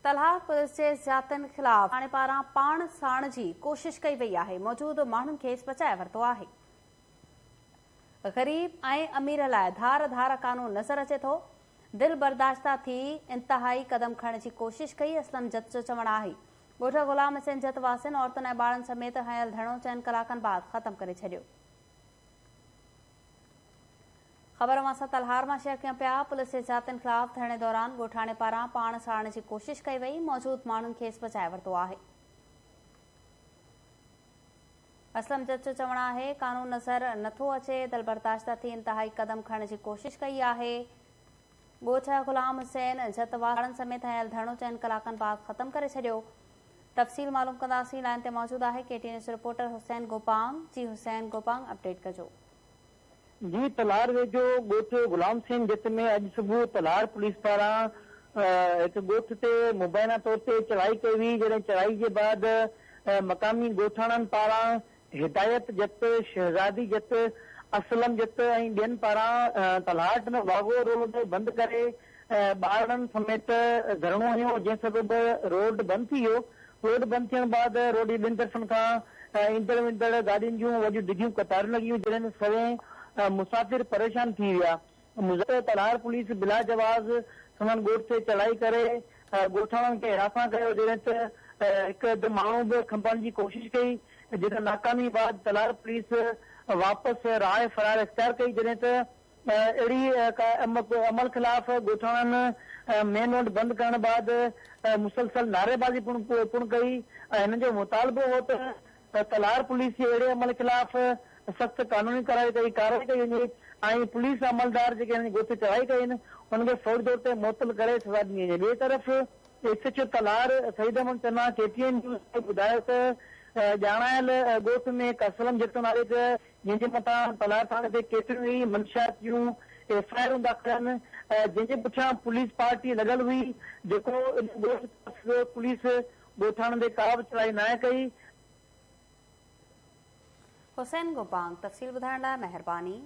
तलहार police के ज़ातियुनि खिलाफ थाणे पारां पाण साण जी कोशिश कई वई आहे। मौजूद माण्हुनि खे बचाए वरितो आहे। ग़रीब ऐं अमीर लाइ धार धार कानून नज़र अचे थो। दिल बर्दाश्ता थी इंतहाई कदम खणण जी कोशिश कई। असलम जत जो चवणु आहे ॻोठ गुलाम हुसैन जत वासियुनि औरतुनि ऐं ॿारनि समेत हयल धरणो 4 कलाकनि बाद ख़त्म करे छॾियो। ख़बर मां तलहार मां शेयर कयूं पिया। पुलिस जे ज़ातियुनि खिलाफ धरणे दौरान ॻोठाणे पारां पाण साड़ण जी कोशिश कई वई। मौजूद माण्हुनि खे बचाए वरितो आहे। असलम जत जो चवणु आहे कानून नज़र नथो अचे। दिल बर्दाश्ता थी इंतहाई कदम खणण जी कोशिश कई आहे। ॻोठ गुलाम हुसैन जत वासियुनि समेत हयल धरणो 4 कलाकनि बाद ख़त्म करे छॾियो। तफ़सील मालूम कंदासीं। लाइन ते मौजूद आहे KTN news reporter Hussain Gopang. जी हुसैन गोपांग, अपडेट कजो। जी, तलहार वेझो ॻोठ गुलाम हुसैन जत में अॼु सुबुह तलहार पुलिस पारां हिकु ॻोठ ते मुबैना तौर ते चढ़ाई कई हुई। जॾहिं चढ़ाई जे बाद मक़ामी ॻोठाणनि पारां हिदायत जत, शहज़ादी जत, असलम जत ऐं ॿियनि पारां तलहाट में वाघो रोड बंदि करे ॿारनि समेत धरणो हुयो, जंहिं सबबि रोड बंदि थी वियो। रोड बंदि थियण बाद रोड जी ॿिनि तरफ़नि खां ईंदड़ वेंदड़ गाॾियुनि जूं वॾियूं डिघियूं कतारूं लॻियूं, जंहिं सवें मुसाफ़िर परेशान थी विया। तलहार पुलिस बिला जवाज़ संदन ॻोठ ते चढ़ाई करे ॻोठाणनि खे हिरासत कयो। जॾहिं त हिकु माण्हू बि खंपण जी कोशिश कई, जिते नाकामी बाद तलहार पुलिस वापसि राह फरार इख्तियार कई। जॾहिं त अहिड़ी अमल ख़िलाफ़ ॻोठाणनि मेन रोड बंदि करण बाद मुसलसल नारेबाज़ी पुण कई। हिन जो मुतालबो हो त तलहार पुलिस जे अहिड़े अमल ख़िलाफ़ सख़्त कानूनी कार्रवाई कई वञे ऐं पुलिस अमलदार जेके ॻोठ चढ़ाई कई आहिनि हुनखे फौरी तौर ते मुअतल करे सज़ा ॾिनी वञे। ॿिए तरफ़ SHO तलहार सईद अहमद चन्ना KTN न्यूज़ खे ॿुधायो त ॼाणायल ॻोठ में हिकु असलम जत नाले ते जंहिंजे मथां तलहार थाणे ते केतिरियूं ई मंशात जूं FIR दाख़िल आहिनि, जंहिंजे पुठियां पुलिस पार्टी लॻल हुई, जेको पुलिस ॻोठाणनि ते का बि चढ़ाई न कई। हुसैन गोपांग, तफ़सील ॿुधाइण लाइ महिरबानी।